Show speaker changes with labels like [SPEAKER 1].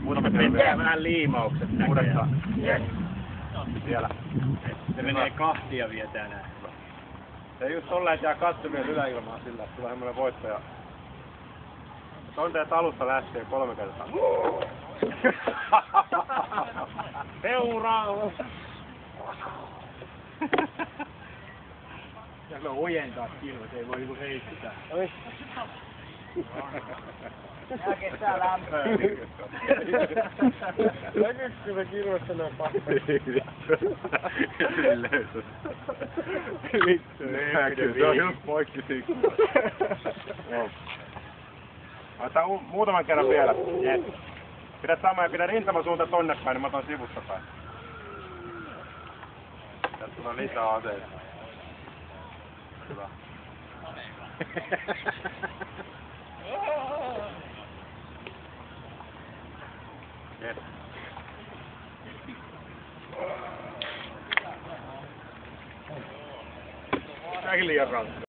[SPEAKER 1] Muutama kerran vielä.
[SPEAKER 2] Vähän liimaukset
[SPEAKER 1] Uudestaan. Vielä.
[SPEAKER 2] Se menee kahtia vielä tänään.
[SPEAKER 1] Se just tolleen, että jää katsomies yläilmaan sillä, että tulee semmonen voittaja. On teet alusta lähtien 3 kertaa.
[SPEAKER 2] Seuraava! Ja se ojentaa kilva, se ei voi niinku heittää. Oi. Nää kestää lämpöä.
[SPEAKER 1] Näkyykö me kilvasta nää pahmeet? Löysät. Näkyy, se on just poikki siksi. Otetaan muutaman kerran vielä. Yes. Pidä sama ja pidä rintamasuunta tonne päin, niin mä otan sivusta päin. Tästä tulee lisää aseita. Hyvä. Yes. Tämäkin liian rankka.